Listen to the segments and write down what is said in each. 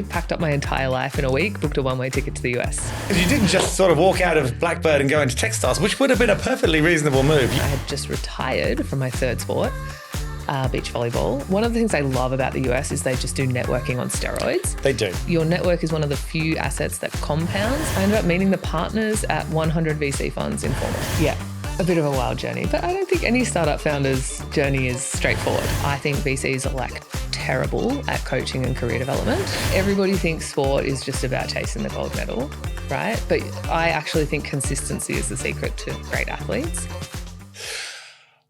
packed up my entire life in a week, booked a one-way ticket to the US. You didn't just sort of walk out of Blackbird and go into Techstars, which would have been a perfectly reasonable move. I had just retired from my third sport, beach volleyball. One of the things I love about the US is they just do networking on steroids. They do. Your network is one of the few assets that compounds. I ended up meeting the partners at 100 VC funds informally. Yeah, a bit of a wild journey, but I don't think any startup founder's journey is straightforward. I think VCs are like terrible at coaching and career development. Everybody thinks sport is just about chasing the gold medal, right? But I actually think consistency is the secret to great athletes.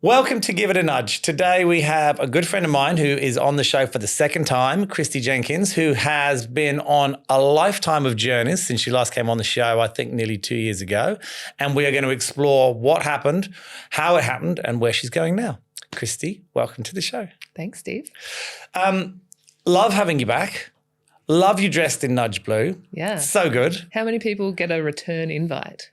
Welcome to Give It a Nudge. Today we have a good friend of mine who is on the show for the second time, Christie Jenkins, who has been on a lifetime of journeys since she last came on the show, I think nearly 2 years ago. And we are going to explore what happened, how it happened, and where she's going now. Christie, welcome to the show. Thanks, Steve. Love having you back. Love you dressed in nudge blue. Yeah. So good. How many people get a return invite?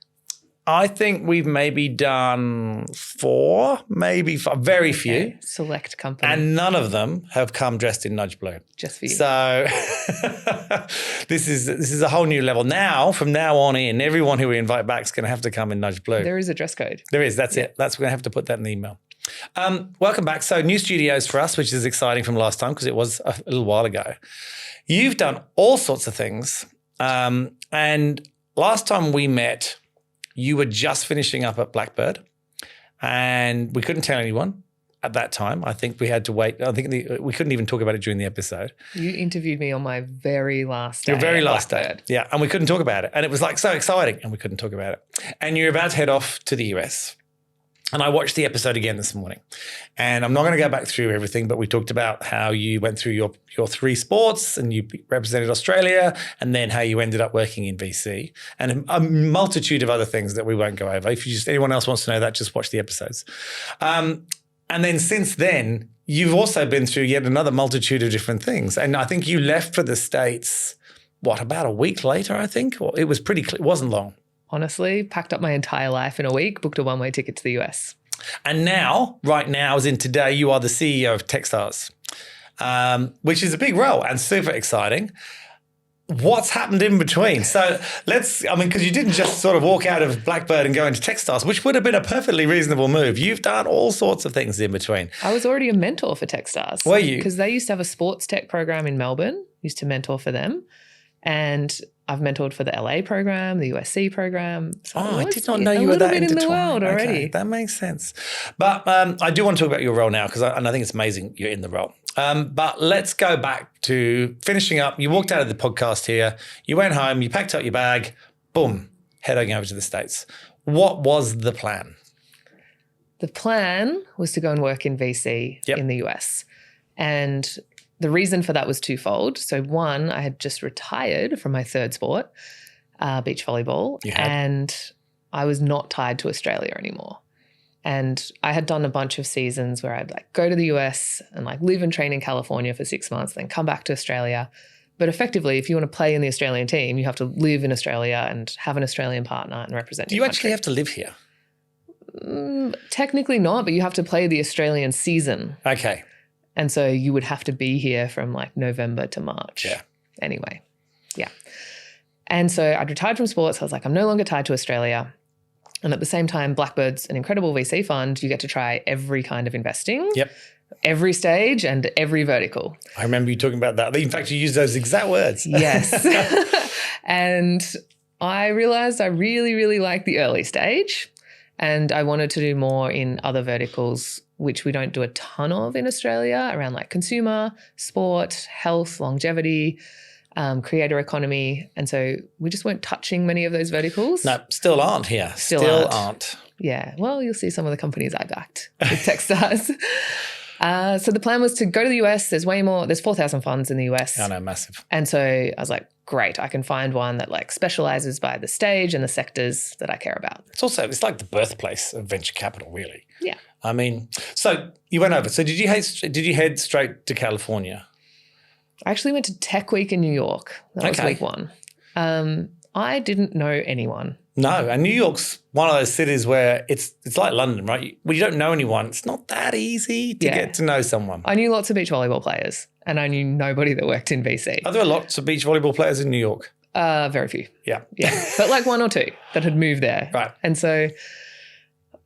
I think we've maybe done 4, maybe 5, very few. Okay. Select company. And none of them have come dressed in nudge blue. Just for you. So this is a whole new level. Now, from now on in, everyone who we invite back is going to have to come in nudge blue. There is a dress code. There is. That's it. We're going to have to put that in the email. Welcome back. So new studios for us, which is exciting from last time because it was a little while ago. You've done all sorts of things. And last time we met, you were just finishing up at Blackbird and we couldn't tell anyone at that time. I think we had to wait. I think we couldn't even talk about it during the episode. You interviewed me on my very last day. Your very last Blackbird. day. Yeah. And we couldn't talk about it. And it was like so exciting and we couldn't talk about it. And you're about to head off to the US. And I watched the episode again this morning. And I'm not going to go back through everything, but we talked about how you went through your 3 sports and you represented Australia and then how you ended up working in VC and a multitude of other things that we won't go over. If anyone else wants to know that, just watch the episodes. And then since then, you've also been through yet another multitude of different things. And I think you left for the States, about a week later, I think? Or it was it wasn't long. Honestly, packed up my entire life in a week, booked a one-way ticket to the US. And now, right now, as in today, you are the CEO of Techstars, which is a big role and super exciting. What's happened in between? So because you didn't just sort of walk out of Blackbird and go into Techstars, which would have been a perfectly reasonable move. You've done all sorts of things in between. I was already a mentor for Techstars. Were you? Because they used to have a sports tech program in Melbourne, used to mentor for them. And I've mentored for the LA program, the USC program. So I did not know you were that intertwined. In the world already. Okay, that makes sense. But I do want to talk about your role now because I think it's amazing you're in the role. But let's go back to finishing up. You walked out of the podcast here. You went home. You packed up your bag. Boom, heading over to the States. What was the plan? The plan was to go and work in VC in the US. And the reason for that was twofold. So one, I had just retired from my third sport, beach volleyball, and I was not tied to Australia anymore. And I had done a bunch of seasons where I'd go to the US and live and train in California for 6 months, then come back to Australia. But effectively, if you want to play in the Australian team, you have to live in Australia and have an Australian partner and represent Do you actually have to live here? Technically not, but you have to play the Australian season. Okay. And so you would have to be here from November to March. Yeah. Anyway, yeah. And so I'd retired from sports. I was I'm no longer tied to Australia. And at the same time, Blackbird's an incredible VC fund. You get to try every kind of investing. Yep. Every stage and every vertical. I remember you talking about that. In fact, you used those exact words. Yes. And I realized I really, really liked the early stage. And I wanted to do more in other verticals, which we don't do a ton of in Australia, around consumer, sport, health, longevity, creator economy. And so we just weren't touching many of those verticals. No, still aren't here. Still aren't. Yeah. Well, you'll see some of the companies I backed with Techstars. So the plan was to go to the US. There's 4,000 funds in the US. I know, massive. And so I was great, I can find one that specializes by the stage and the sectors that I care about. It's like the birthplace of venture capital, really. Yeah. I mean, so you went over. So did you head straight to California? I actually went to Tech Week in New York. That was week 1. I didn't know anyone No, and New York's one of those cities where it's like London, right? When you don't know anyone, it's not that easy to get to know someone. I knew lots of beach volleyball players, and I knew nobody that worked in VC. Are there lots of beach volleyball players in New York? Very few. Yeah. But like one or two that had moved there. Right. And so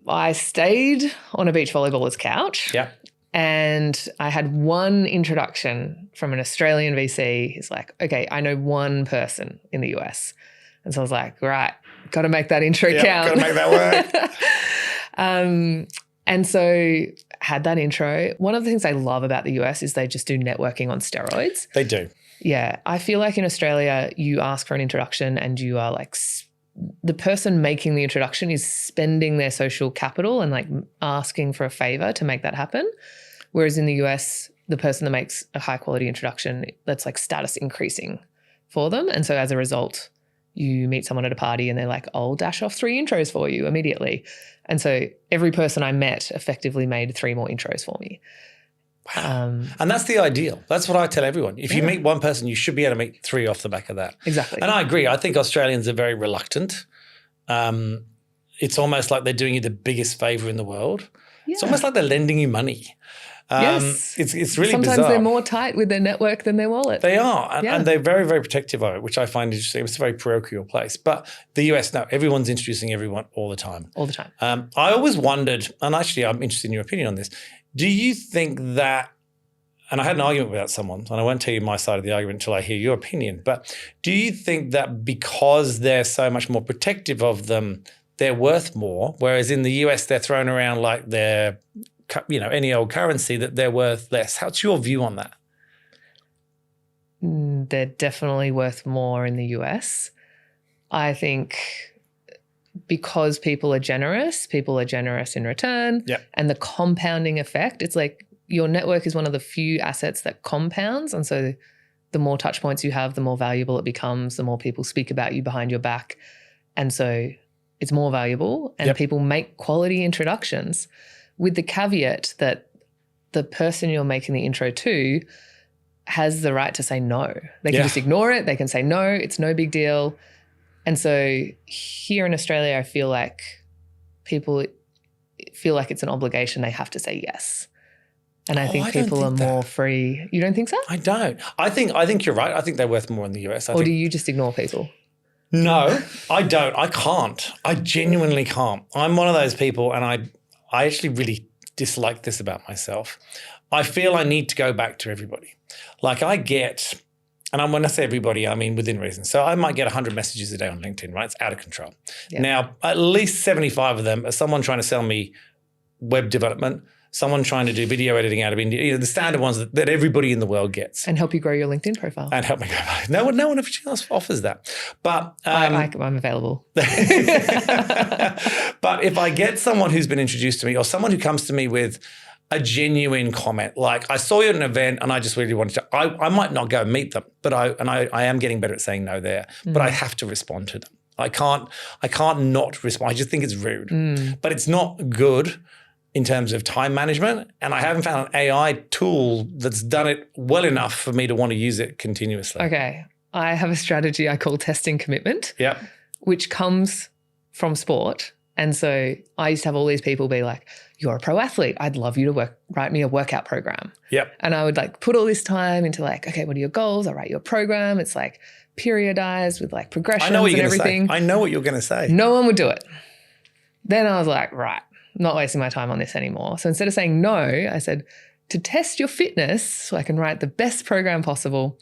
I stayed on a beach volleyballer's couch. Yeah. And I had one introduction from an Australian VC. He's like, okay, I know one person in the US. And so I was like, right, got to make that intro count. Got to make that work. And so had that intro. One of the things I love about the US is they just do networking on steroids. They do. Yeah. I feel like in Australia, you ask for an introduction and you are like, the person making the introduction is spending their social capital and like asking for a favor to make that happen. Whereas in the US, the person that makes a high quality introduction, that's like status increasing for them. And so as a result, you meet someone at a party and they're like, I'll dash off 3 intros for you immediately. And so every person I met effectively made 3 more intros for me. Wow. And that's the ideal. That's what I tell everyone. If you meet one person, you should be able to meet 3 off the back of that. Exactly. And I agree. I think Australians are very reluctant. It's almost like they're doing you the biggest favor in the world. Yeah. It's almost like they're lending you money. Yes. It's really Sometimes bizarre. they're more tight with their network than their wallet. They are. And they're very, very protective of it, which I find interesting. It's a very parochial place. But the US, no, everyone's introducing everyone all the time. All the time. I always wondered, and actually I'm interested in your opinion on this, do you think that, and I had an argument with someone, and I won't tell you my side of the argument until I hear your opinion, but do you think that because they're so much more protective of them, they're worth more, whereas in the US they're thrown around like they're, any old currency, that they're worth less? What's your view on that? They're definitely worth more in the US. I think because people are generous in return. Yep. And the compounding effect, it's like your network is one of the few assets that compounds. And so the more touch points you have, the more valuable it becomes, the more people speak about you behind your back. And so it's more valuable and people make quality introductions, with the caveat that the person you're making the intro to has the right to say no. They can just ignore it. They can say no, it's no big deal. And so here in Australia, I feel like people feel like it's an obligation. They have to say yes. And I think people are more free. You don't think so? I don't. I think you're right. I think they're worth more in the US. Or do you just ignore people? No, I don't. I can't. I genuinely can't. I'm one of those people, and I actually really dislike this about myself. I feel I need to go back to everybody. Like I get, and when I say everybody, I mean within reason. So I might get 100 messages a day on LinkedIn, right? It's out of control. Yeah. Now, at least 75 of them are someone trying to sell me web development, someone trying to do video editing out of India, the standard ones that everybody in the world gets. And help you grow your LinkedIn profile. And help me grow. No one else offers that. But I'm available. But if I get someone who's been introduced to me, or someone who comes to me with a genuine comment, like I saw you at an event and I just really wanted to, I might not go and meet them, but I am getting better at saying no there, but I have to respond to them. I can't not respond. I just think it's rude, but it's not good in terms of time management. And I haven't found an AI tool that's done it well enough for me to want to use it continuously. Okay. I have a strategy I call testing commitment, which comes from sport. And so I used to have all these people be like, you're a pro athlete. I'd love you to write me a workout program. And I would like put all this time into like, okay, what are your goals? I'll write you a program. It's like periodized with like progressions and everything. I know what you're going to say. No one would do it. Then I was like, right, I'm not wasting my time on this anymore. So instead of saying no, I said, to test your fitness so I can write the best program possible,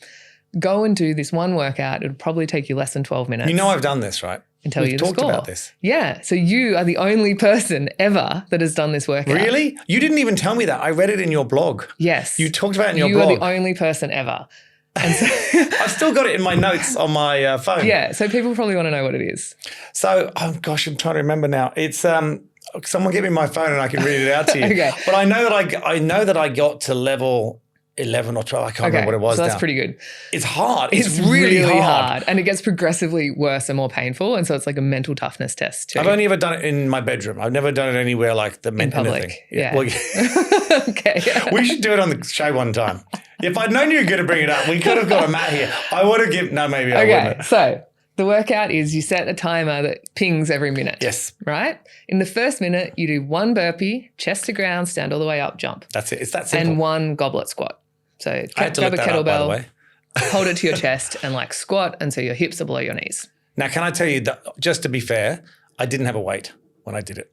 go and do this one workout. It'll probably take you less than 12 minutes. You know I've done this, right? And tell you the score. We've talked about this. Yeah. So you are the only person ever that has done this workout. Really? You didn't even tell me that. I read it in your blog. Yes. You talked about it in your blog. You are the only person ever. And so I've still got it in my notes on my phone. Yeah. So people probably want to know what it is. So, oh gosh, I'm trying to remember now. It's someone give me my phone and I can read it out to you. Okay. But I know that I got to level 11 or 12. I can't remember what it was. So that's now. pretty good. It's hard. It's really hard. And it gets progressively worse and more painful. And so it's like a mental toughness test too. I've only ever done it in my bedroom. I've never done it anywhere like in public. Anything. Yeah. Well, okay. We should do it on the show one time. If I'd known you were going to bring it up, we could have got a mat here. I would have given, no, maybe I wouldn't. So The workout is you set a timer that pings every minute. Yes. Right? In the first minute, you do 1 burpee, chest to ground, stand all the way up, jump. That's it. It's that simple. And 1 goblet squat. So I had to grab a look that up, by the way. kettlebell, hold it to your chest and like squat, and so your hips are below your knees. Now, can I tell you that, just to be fair, I didn't have a weight when I did it.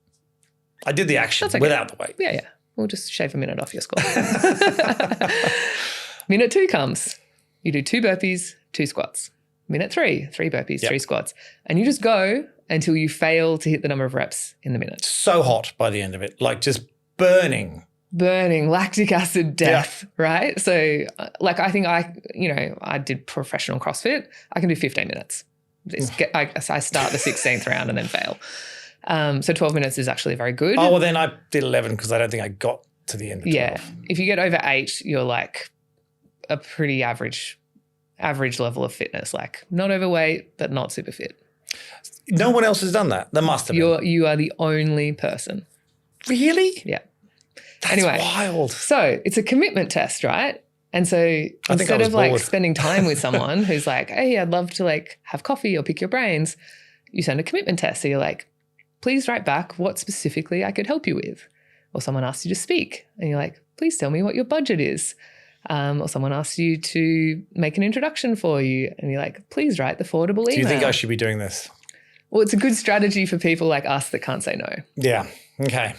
I did the action without the weight. Yeah. We'll just shave a minute off your squat. Minute 2 comes. You do 2 burpees, 2 squats. Minute 3, 3 burpees, 3 squats. And you just go until you fail to hit the number of reps in the minute. So hot by the end of it, like just burning. Lactic acid death, right? So like I think I did professional CrossFit. I can do 15 minutes. I start the 16th round and then fail. So 12 minutes is actually very good. Oh, well then I did 11 because I don't think I got to the end of 12. Yeah. If you get over 8, you're like a pretty average level of fitness, like not overweight, but not super fit. No one else has done that. There must have been. You are the only person. Really? Yeah. That's anyway, wild. So it's a commitment test, right? And so instead of like spending time with someone who's like, hey, I'd love to like have coffee or pick your brains, you send a commitment test. So you're like, please write back what specifically I could help you with. Or someone asks you to speak and you're like, please tell me what your budget is. Or someone asks you to make an introduction for you and you're like, please write the forwardable email. Do you think I should be doing this? Well, it's a good strategy for people like us that can't say no. Yeah. Okay.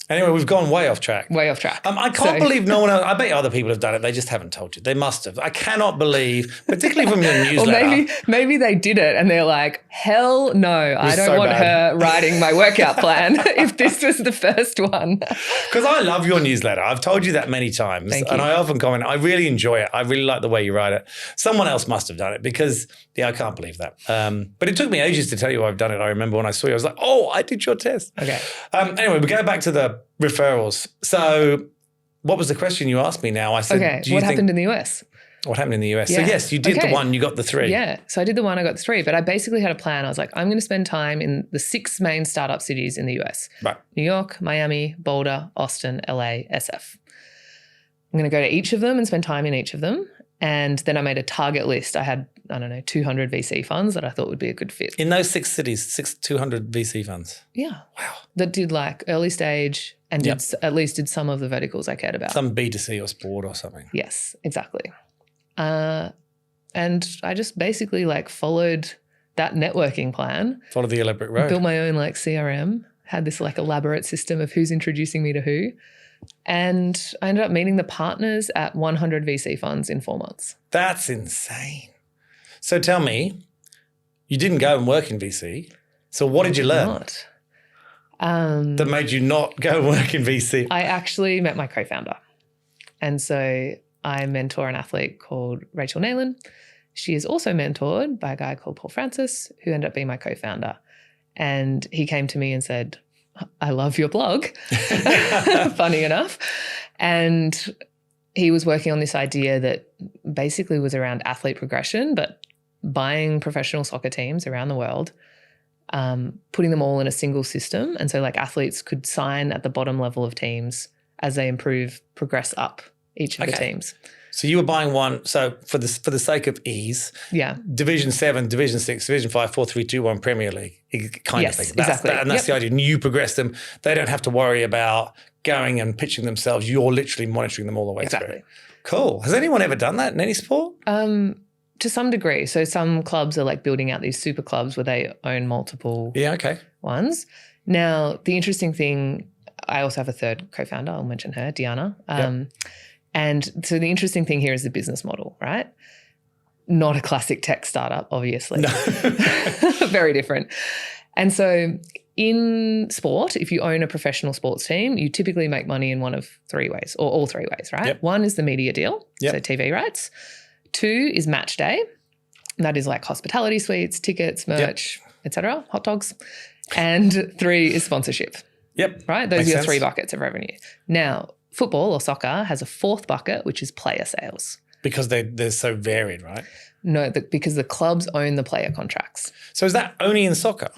Anyway, we've gone way off track. I can't believe no one else. I bet other people have done it. They just haven't told you. They must have. I cannot believe, particularly from your newsletter. Or maybe they did it and they're like, hell no, I don't want her writing my workout plan if this was the first one. Because I love your newsletter. I've told you that many times. Thank you. And I often comment, I really enjoy it. I really like the way you write it. Someone else must have done it because, I can't believe that. But it took me ages to tell you I've done it. I remember when I saw you, I was like, oh, I did your test. Okay. Anyway, we go back to the referrals. So what was the question you asked me now? I said, what happened in the US? What happened in the US? Yeah. So yes, you did the 1, you got the 3. Yeah, so I did the 1, I got the 3, but I basically had a plan. I was like, I'm going to spend time in the 6 main startup cities in the US. Right. New York, Miami, Boulder, Austin, LA, SF. I'm going to go to each of them and spend time in each of them. And then I made a target list. I had, 200 VC funds that I thought would be a good fit. In those 6 cities, 200 VC funds? Yeah. Wow. That did like early stage and at least did some of the verticals I cared about. Some B2C or sport or something. Yes, exactly. And I just basically like followed that networking plan. Follow the elaborate road. Built my own like CRM, had this like elaborate system of who's introducing me to who. And I ended up meeting the partners at 100 VC funds in 4 months. That's insane. So tell me, you didn't go and work in VC. So what did you learn? That made you not go and work in VC? I actually met my co-founder. And so I mentor an athlete called Rachel Nayland. She is also mentored by a guy called Paul Francis, who ended up being my co-founder. And he came to me and said, I love your blog, funny enough. And he was working on this idea that basically was around athlete progression, but buying professional soccer teams around the world, putting them all in a single system. And so like athletes could sign at the bottom level of teams as they progress up each of the teams. So you were buying one. So for the sake of ease, Division 7, Division 6, Division 5, 4, 3, 2, 1 Premier League kind of thing. Exactly. And that's the idea. And you progress them. They don't have to worry about going and pitching themselves. You're literally monitoring them all the way through. Cool. Has anyone ever done that in any sport? To some degree. So some clubs are like building out these super clubs where they own multiple ones. Now, the interesting thing, I also have a third co-founder. I'll mention her, Diana. And so the interesting thing here is the business model, right? Not a classic tech startup, obviously. No. Very different. And so in sport, if you own a professional sports team, you typically make money in one of 3 ways, or all 3 ways, right? One is the media deal, so TV rights. 2 is match day. And that is like hospitality suites, tickets, merch, etc., hot dogs. And 3 is sponsorship. Right? Those are your 3 buckets of revenue. Now, football or soccer has a 4th bucket, which is player sales. Because they're so varied, right? No, because the clubs own the player contracts. So is that only in soccer?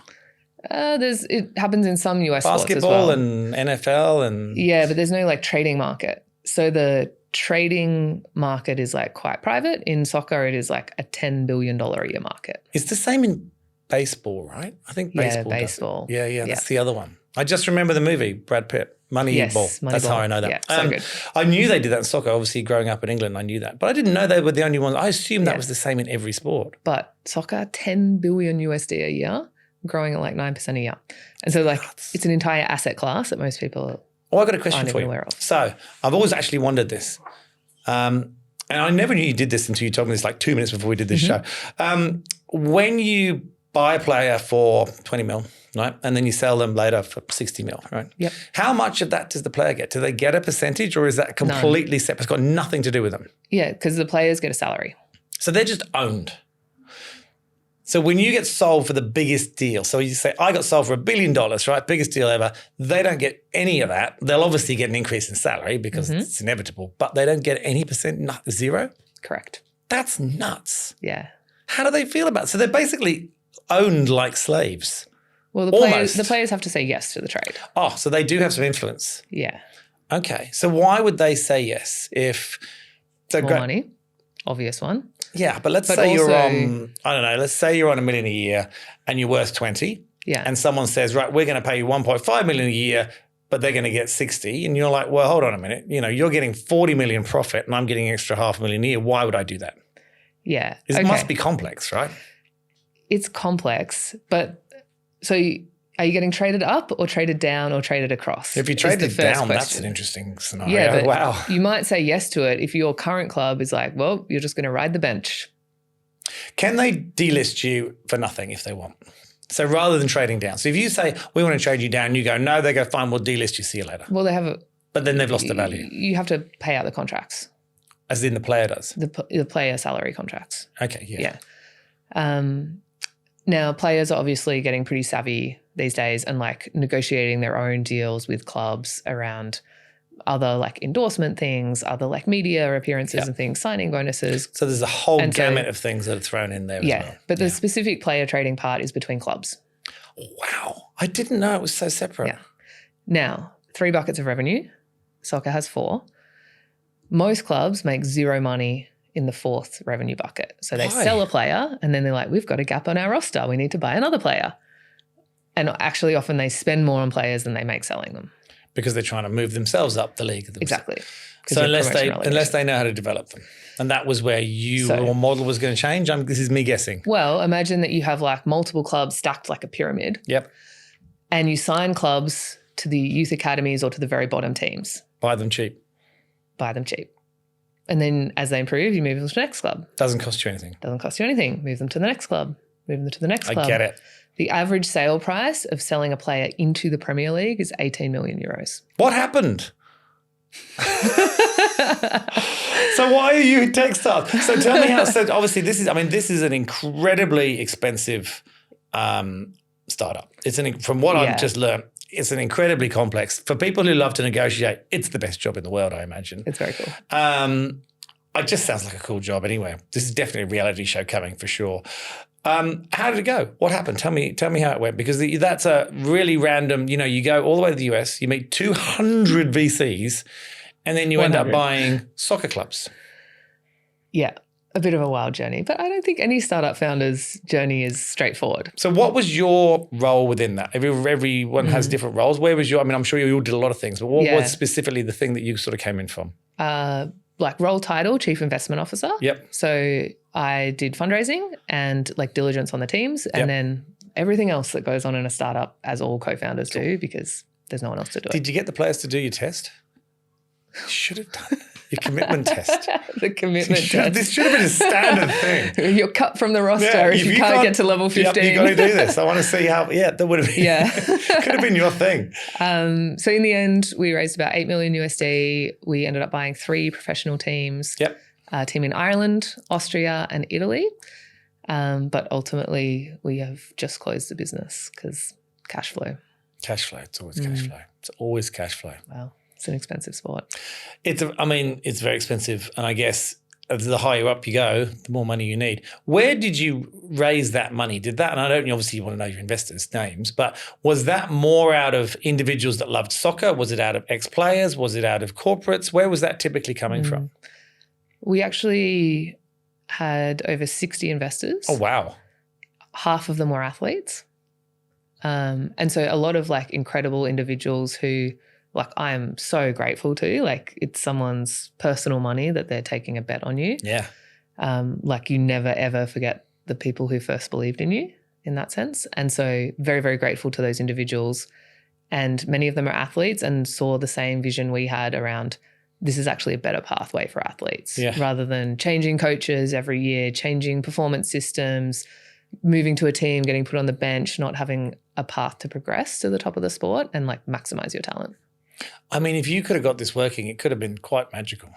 It happens in some US sports as well. Basketball and NFL and... Yeah, but there's no like trading market. So the trading market is like quite private. In soccer, it is like a $10 billion a year market. It's the same in baseball, right? I think baseball. Yeah, baseball. Yeah, that's the other one. I just remember the movie, Brad Pitt, Moneyball. That's how I know that. Yeah, so good. I knew they did that in soccer. Obviously, growing up in England, I knew that. But I didn't know they were the only ones. I assumed that was the same in every sport. But soccer, 10 billion USD a year, growing at like 9% a year. And so like it's an entire asset class that most people I've got a question for you. aware of. So I've always actually wondered this. And I never knew you did this until you told me this like 2 minutes before we did this show. When you buy a player for 20 mil, right, and then you sell them later for 60 mil, right? Yep. How much of that does the player get? Do they get a percentage or is that completely separate? It's got nothing to do with them. Yeah, because the players get a salary. So they're just owned. So when you get sold for the biggest deal, so you say, I got sold for $1 billion, right? Biggest deal ever. They don't get any of that. They'll obviously get an increase in salary because it's inevitable, but they don't get any percent, zero? Correct. That's nuts. Yeah. How do they feel about it? So they're basically owned like slaves. Well, the players have to say yes to the trade. Oh, so they do have some influence. Yeah. Okay. So why would they say yes if more money? Obvious one. Yeah, but let's say you're on, I don't know, let's say you're on $1 million a year and you're worth 20. Yeah. And someone says, right, we're going to pay you 1.5 million a year, but they're going to get 60. And you're like, well, hold on a minute. You know, you're getting 40 million profit and I'm getting extra $500,000 a year. Why would I do that? Yeah. It must be complex, right? It's complex, but so are you getting traded up or traded down or traded across? If you traded down, that's an interesting scenario. Yeah, but wow. You might say yes to it if your current club is like, well, you're just going to ride the bench. Can they delist you for nothing if they want? So rather than trading down. So if you say, we want to trade you down, you go, no, they go, fine, we'll delist you, see you later. Well, they have but then they've lost the value. You have to pay out the contracts. As in the player does? The player salary contracts. Okay, yeah. Now, players are obviously getting pretty savvy these days and like negotiating their own deals with clubs around other like endorsement things, other like media appearances and things, signing bonuses. So there's a whole gamut of things that are thrown in there as well. But the specific player trading part is between clubs. Wow. I didn't know it was so separate. Yeah. Now, 3 buckets of revenue. Soccer has 4. Most clubs make 0 money in the 4th revenue bucket. So they sell a player and then they're like, we've got a gap on our roster. We need to buy another player. And actually often they spend more on players than they make selling them. Because they're trying to move themselves up the league. Exactly. So unless they know how to develop them. And that was where your model was going to change. This is me guessing. Well, imagine that you have like multiple clubs stacked like a pyramid. Yep. And you sign clubs to the youth academies or to the very bottom teams. Buy them cheap. And then as they improve, you move them to the next club. Doesn't cost you anything. Move them to the next club. Move them to the next club. I get it. The average sale price of selling a player into the Premier League is 18 million euros. What happened? So why are you at Techstars? So tell me how, so obviously this is an incredibly expensive startup. From what I've just learned, it's an incredibly complex. For people who love to negotiate, it's the best job in the world, I imagine. It's very cool. It just sounds like a cool job anyway. This is definitely a reality show coming for sure. How did it go? What happened? Tell me how it went, because that's a really random, you go all the way to the US, you meet 200 VCs, and then you 100. End up buying soccer clubs. Yeah, a bit of a wild journey, but I don't think any startup founder's journey is straightforward. So what was your role within that? Everyone has different roles. Where was I'm sure you all did a lot of things, but what was specifically the thing that you sort of came in from? Like role title, Chief Investment Officer. Yep. So I did fundraising and like diligence on the teams and then everything else that goes on in a startup, as all co-founders do, because there's no one else to do it. Did you get the players to do your test? You should have done your commitment test. The commitment test. This should have been a standard thing. You're cut from the roster if you can't get to level 15. You've got to do this. I want to see how, that would have been, could have been your thing. So in the end, we raised about 8 million USD. We ended up buying 3 professional teams. Yep. A team in Ireland, Austria and Italy. But ultimately, we have just closed the business because cash flow. Cash flow. It's always cash flow. It's always cash flow. Wow. It's an expensive sport. It's very expensive. And I guess the higher up you go, the more money you need. Where did you raise that money? Did that, and I don't obviously want to know your investors' names, but was that more out of individuals that loved soccer? Was it out of ex-players? Was it out of corporates? Where was that typically coming from? We actually had over 60 investors. Oh, wow. Half of them were athletes. And so a lot of like incredible individuals who like I am so grateful to, like it's someone's personal money that they're taking a bet on you. Yeah. Like you never, ever forget the people who first believed in you in that sense. And so very, very grateful to those individuals. And many of them are athletes and saw the same vision we had around this is actually a better pathway for athletes rather than changing coaches every year, changing performance systems, moving to a team, getting put on the bench, not having a path to progress to the top of the sport and like maximize your talent. I mean, if you could have got this working, it could have been quite magical.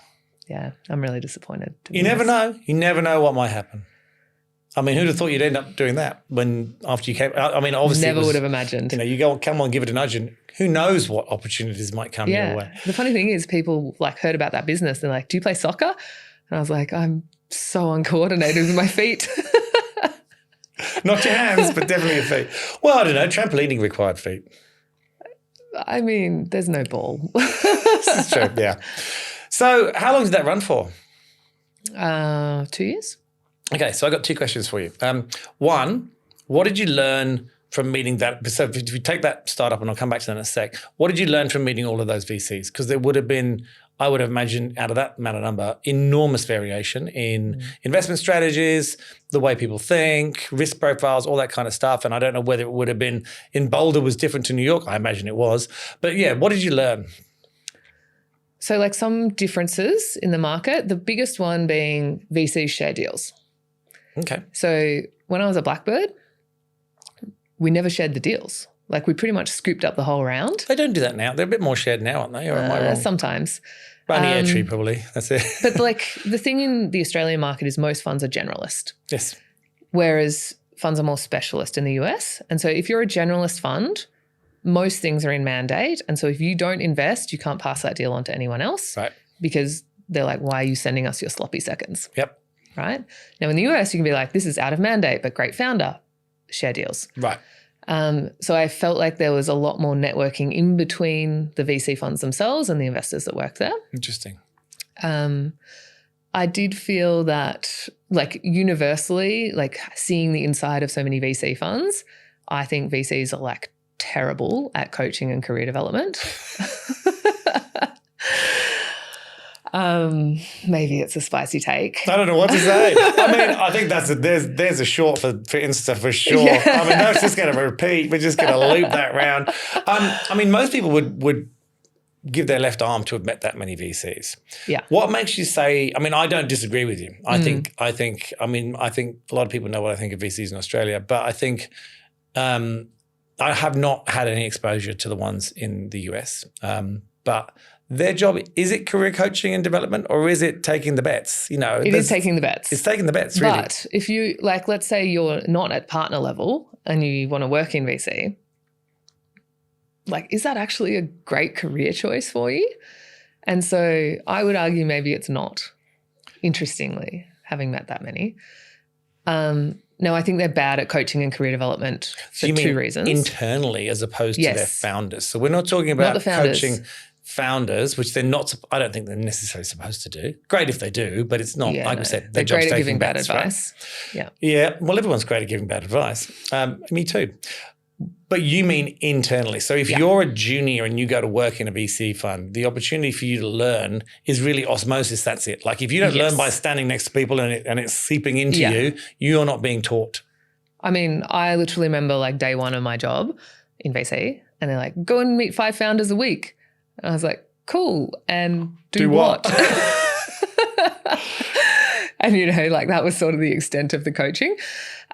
Yeah, I'm really disappointed. You never know. You never know what might happen. I mean, who'd have thought you'd end up doing that after you came? I mean, obviously, never would have imagined. You know, you go, come on, give it a nudge, and who knows what opportunities might come your way. The funny thing is, people like heard about that business. They're like, "Do you play soccer?" And I was like, "I'm so uncoordinated with my feet." Not your hands, but definitely your feet. Well, I don't know. Trampolining required feet. I mean, there's no ball. This is true, yeah. So how long did that run for? 2 years. Okay, so I got two questions for you. One, what did you learn from meeting that? So if you take that startup, and I'll come back to that in a sec, what did you learn from meeting all of those VCs? Because there would have been, I would have imagined out of that amount of number, enormous variation in investment strategies, the way people think, risk profiles, all that kind of stuff. And I don't know whether it would have been in Boulder was different to New York. I imagine it was. But yeah, what did you learn? So like some differences in the market, the biggest one being VC share deals. Okay. So when I was at Blackbird, we never shared the deals. Like we pretty much scooped up the whole round. They don't do that now. They're a bit more shared now, aren't they? Or am I wrong? Sometimes. Around the air tree, probably. That's it. But like the thing in the Australian market is most funds are generalist. Yes. Whereas funds are more specialist in the US. And so if you're a generalist fund, most things are in mandate. And so if you don't invest, you can't pass that deal on to anyone else. Right. Because they're like, why are you sending us your sloppy seconds? Yep. Right. Now in the US, you can be like, this is out of mandate, but great founder, share deals. Right. So I felt like there was a lot more networking in between the VC funds themselves and the investors that worked there. Interesting. I did feel that like universally, like seeing the inside of so many VC funds, I think VCs are like terrible at coaching and career development. Maybe it's a spicy take. I don't know what to say. I mean, I think there's a short for Insta for sure. Yeah. I mean, that's just going to repeat. We're just going to loop that round. I mean, most people would give their left arm to have met that many VCs. Yeah. What makes you say? I mean, I don't disagree with you. I think a lot of people know what I think of VCs in Australia, but I think I have not had any exposure to the ones in the US. But their job, is it career coaching and development or is it taking the bets? You know, it is taking the bets. It's taking the bets, really. But if you, like, let's say you're not at partner level and you want to work in VC, like, is that actually a great career choice for you? And so I would argue maybe it's not, interestingly, having met that many. No, I think they're bad at coaching and career development for two reasons. Internally as opposed to their founders. So we're not talking about coaching founders, which they're not, I don't think they're necessarily supposed to do. Great if they do, but it's not, like we said, their job's taking bad advice. Right? Yeah. Well, everyone's great at giving bad advice. Me too. But you mean internally. So if you're a junior and you go to work in a VC fund, the opportunity for you to learn is really osmosis. That's it. Like if you don't learn by standing next to people and it's seeping into you, you're not being taught. I mean, I literally remember like day one of my job in VC and they're like, go and meet 5 founders a week. And I was like, cool. And do what? And, you know, like that was sort of the extent of the coaching.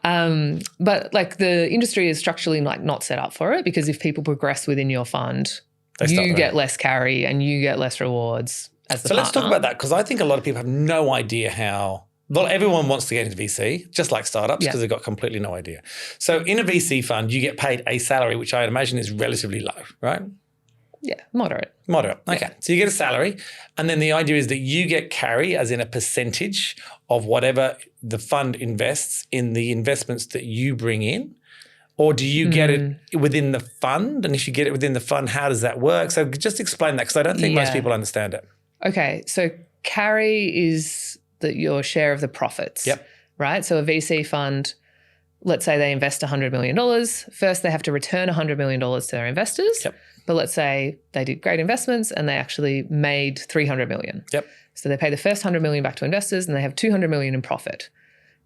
But like the industry is structurally like not set up for it because if people progress within your fund, you get less carry and you get less rewards as the partner. Let's talk about that because I think a lot of people have no idea how. Well, everyone wants to get into VC, just like startups, because they've got completely no idea. So in a VC fund, you get paid a salary, which I imagine is relatively low, right? Yeah, moderate. Moderate. Okay. So you get a salary, and then the idea is that you get carry, as in a percentage of whatever the fund invests in the investments that you bring in. Or do you get it within the fund? And if you get it within the fund, how does that work? So just explain that, because I don't think most people understand it. Okay. So carry is your share of the profits. Yep. Right? So a VC fund, let's say they invest $100 million. First, they have to return $100 million to their investors. Yep. But let's say they did great investments and they actually made $300 million. Yep. So they pay the first $100 million back to investors and they have $200 million in profit.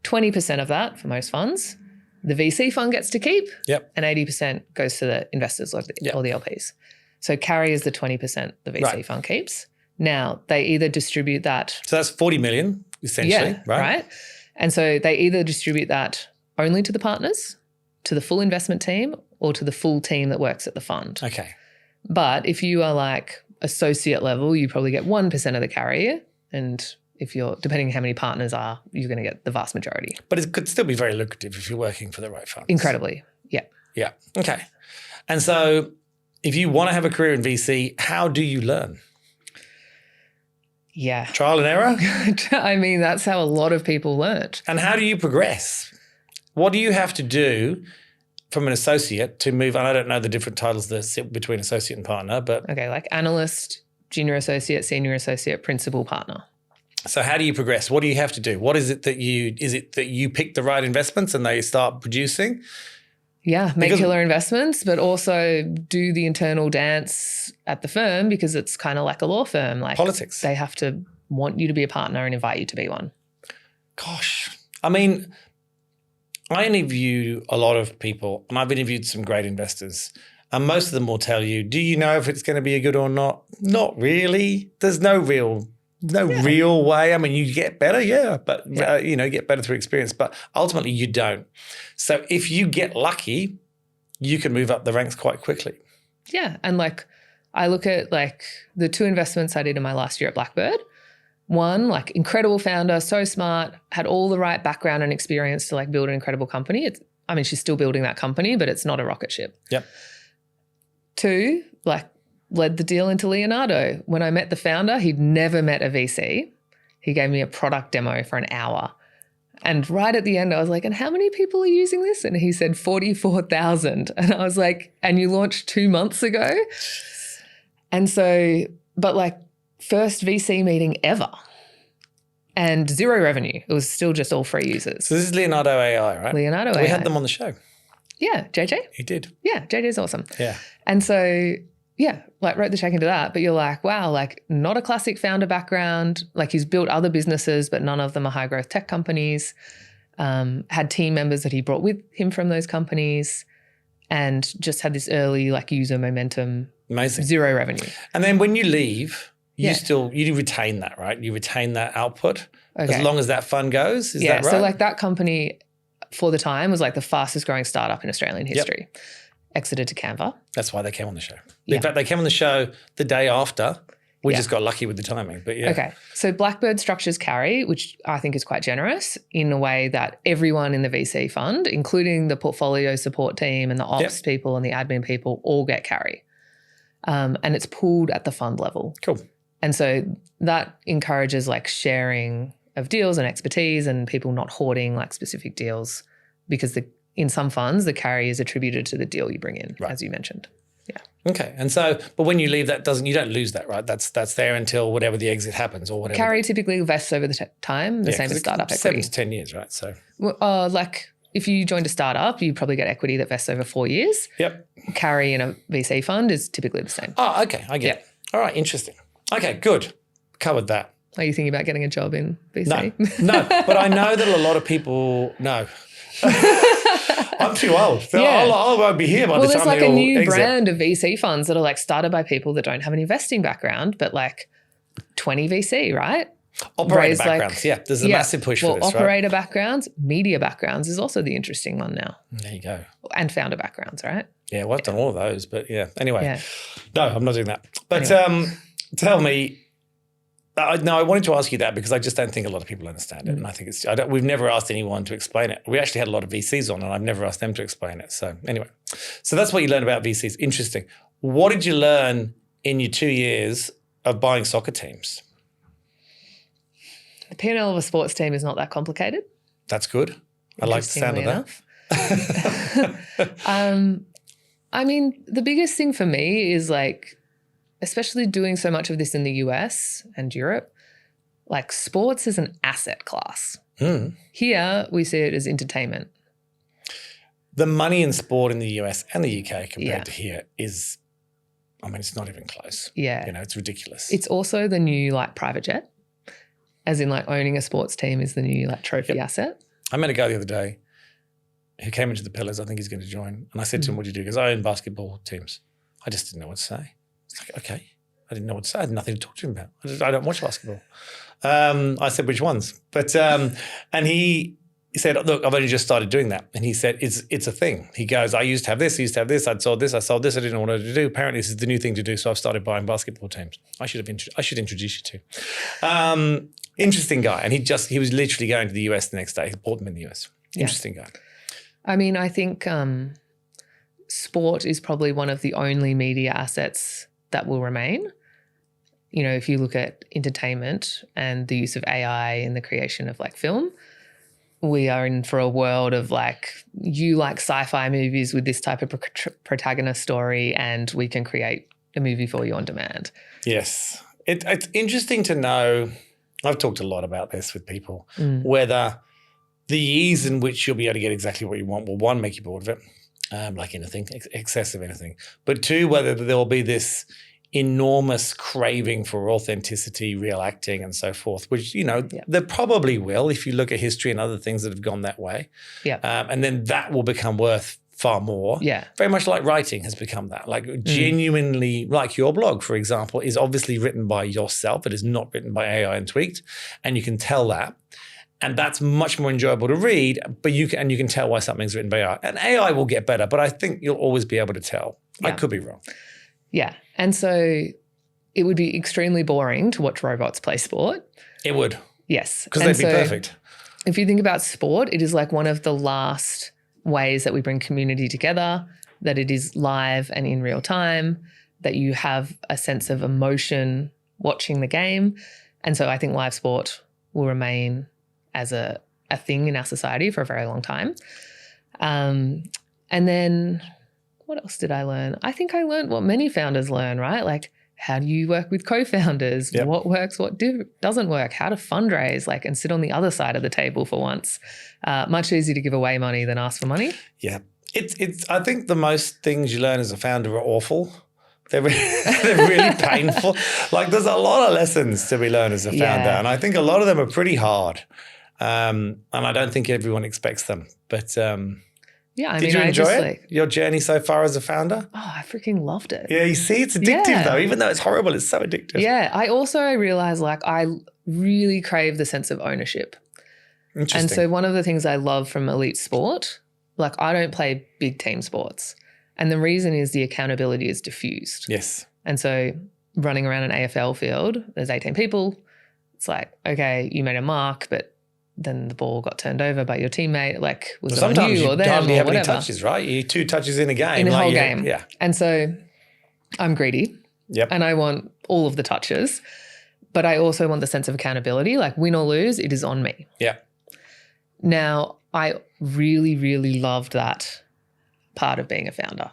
20% of that for most funds, the VC fund gets to keep, and 80% goes to the investors or the LPs. So carry is the 20% the VC fund keeps. Now, they either distribute that. So that's 40 million, essentially, right? And so they either distribute that only to the partners, to the full investment team, or to the full team that works at the fund. Okay. But if you are like associate level, you probably get 1% of the carry. And if you're, depending on how many partners are, you're going to get the vast majority. But it could still be very lucrative if you're working for the right funds. Incredibly. Yeah. Yeah. Okay. And so if you want to have a career in VC, how do you learn? Yeah. Trial and error? I mean, that's how a lot of people learned. And how do you progress? What do you have to do from an associate to move? And I don't know the different titles that sit between associate and partner, but. Okay, like analyst, junior associate, senior associate, principal, partner. So how do you progress? What do you have to do? What is it that you pick the right investments and they start producing? Yeah, make killer investments, but also do the internal dance at the firm, because it's kind of like a law firm. Like politics. They have to want you to be a partner and invite you to be one. Gosh. I mean, I interview a lot of people and I've interviewed some great investors, and most of them will tell you, do you know if it's going to be a good or not? Not really. There's no real way. I mean, you get better, but you get better through experience, but ultimately you don't. So if you get lucky, you can move up the ranks quite quickly. Yeah. And like I look at like the 2 investments I did in my last year at Blackbird. One, like incredible founder, so smart, had all the right background and experience to like build an incredible company. She's still building that company, but it's not a rocket ship. Yep. 2, like led the deal into Leonardo. When I met the founder, he'd never met a VC. He gave me a product demo for an hour. And right at the end, I was like, and how many people are using this? And he said 44,000. And I was like, and you launched 2 months ago? And so, but like first VC meeting ever and 0 revenue. It was still just all free users. So this is Leonardo AI, right? Leonardo AI. We had them on the show. Yeah, JJ? He did. Yeah, JJ's awesome. Yeah. And so, yeah, like wrote the check into that, but you're like, wow, like not a classic founder background. Like he's built other businesses, but none of them are high growth tech companies. Had team members that he brought with him from those companies, and just had this early like user momentum. Amazing. 0 revenue. And then when you leave, you retain that, right? You retain that output as long as that fund goes. Is that right? So like that company for the time was like the fastest growing startup in Australian history. Yep. Exited to Canva. That's why they came on the show. In fact, they came on the show the day after. We just got lucky with the timing, but yeah. Okay. So Blackbird structures carry, which I think is quite generous in a way that everyone in the VC fund, including the portfolio support team and the ops people and the admin people, all get carry. And it's pooled at the fund level. Cool. And so that encourages like sharing of deals and expertise and people not hoarding like specific deals, because in some funds, the carry is attributed to the deal you bring in, as you mentioned. Yeah. Okay. And so, but when you leave, you don't lose that, right? That's there until whatever the exit happens or whatever. Carry typically vests over the time, the same as startup equity. 7 to 10 years, right? So, like if you joined a startup, you probably get equity that vests over 4 years. Yep. Carry in a VC fund is typically the same. Oh, okay. I get it. All right. Interesting. Okay. Good. Covered that. Are you thinking about getting a job in VC? No. But I know that a lot of people know. I'm too old. So I won't be here by the time there's like a new exit. brand of VC funds that are like started by people that don't have an investing background, but like 20 VC, right? Operator backgrounds, There's a massive push for this, right? Operator backgrounds, media backgrounds is also the interesting one now. There you go. And founder backgrounds, right? Yeah, well, I've done all of those, but yeah. Anyway, no, I'm not doing that. But tell me, I wanted to ask you that because I just don't think a lot of people understand it. And I think we've never asked anyone to explain it. We actually had a lot of VCs on and I've never asked them to explain it. So anyway, so that's what you learned about VCs. Interesting. What did you learn in your 2 years of buying soccer teams? The P&L of a sports team is not that complicated. That's good. I like the sound of that. I mean, the biggest thing for me is like, especially doing so much of this in the US and Europe, like sports is an asset class. Here we see it as entertainment. The money in sport in the US and the UK compared to here is, I mean, it's not even close. Yeah. You know, it's ridiculous. It's also the new like private jet, as in like owning a sports team is the new like trophy asset. I met a guy the other day who came into the Pillars. I think he's going to join. And I said to him, what do you do? He goes, I own basketball teams. I just didn't know what to say. It's like, okay. I didn't know what to say. I had nothing to talk to him about. I don't watch basketball. I said, which ones? But, and he said, look, I've only just started doing that. And he said, it's a thing. He goes, I used to have this, I'd sold this, I sold this, I didn't know what to do. Apparently this is the new thing to do. So I've started buying basketball teams. I should introduce you to. Interesting guy. And he was literally going to the US the next day. He bought them in the US. Interesting guy. I mean, I think sport is probably one of the only media assets that will remain. You know, if you look at entertainment and the use of AI in the creation of like film, we are in for a world of like, you like sci-fi movies with this type of protagonist story and we can create a movie for you on demand. Yes. It's interesting to know, I've talked a lot about this with people, whether the ease in which you'll be able to get exactly what you want will, one, make you bored of it, like anything, excessive anything. But two, whether there will be this enormous craving for authenticity, real acting and so forth, which, you know, there probably will if you look at history and other things that have gone that way. And then that will become worth far more. Very much like writing has become that. Like genuinely, like your blog, for example, is obviously written by yourself. It is not written by AI and tweaked. And you can tell that. And that's much more enjoyable to read, but you can tell why something's written by AI. And AI will get better, but I think you'll always be able to tell. I could be wrong. Yeah. And so it would be extremely boring to watch robots play sport. It would. Yes. Because they'd be perfect. If you think about sport, it is like one of the last ways that we bring community together, that it is live and in real time, that you have a sense of emotion watching the game. And so I think live sport will remain as a thing in our society for a very long time. And then what else did I learn? I think I learned what many founders learn, right? Like, how do you work with co-founders? What works, what doesn't work? How to fundraise, like, and sit on the other side of the table for once. Much easier to give away money than ask for money. Yeah. It's. I think the most things you learn as a founder are awful. They're really painful. Like, there's a lot of lessons to be learned as a founder. And I think a lot of them are pretty hard. And I don't think everyone expects them. But did you enjoy it? Your journey so far as a founder? Oh, I freaking loved it. Yeah, you see, it's addictive though. Even though it's horrible, it's so addictive. Yeah, I realized like I really crave the sense of ownership. Interesting. And so one of the things I love from elite sport, like I don't play big team sports. And the reason is the accountability is diffused. Yes. And so running around an AFL field, there's 18 people. It's like, okay, you made a mark, but then the ball got turned over by your teammate. Like, was it on you or them or hardly have whatever? any touches, right? You 2 touches in a game. In a whole game. Yeah. And so I'm greedy. Yep. And I want all of the touches. But I also want the sense of accountability. Like, win or lose, it is on me. Yeah. Now, I really, really loved that part of being a founder.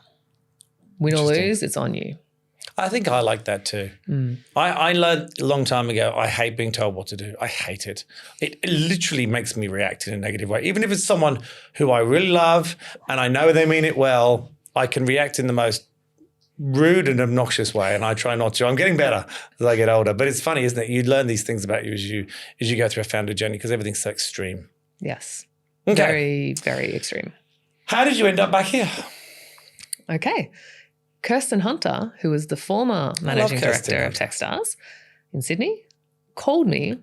Win or lose, it's on you. I think I like that too. I learned a long time ago, I hate being told what to do. I hate it. It literally makes me react in a negative way. Even if it's someone who I really love and I know they mean it well, I can react in the most rude and obnoxious way, and I try not to. I'm getting better as I get older. But it's funny, isn't it? You learn these things about you as you go through a founder journey because everything's so extreme. Yes. Okay. Very, very extreme. How did you end up back here? Okay. Kirsten Hunter, who was the former managing director of Techstars in Sydney, called me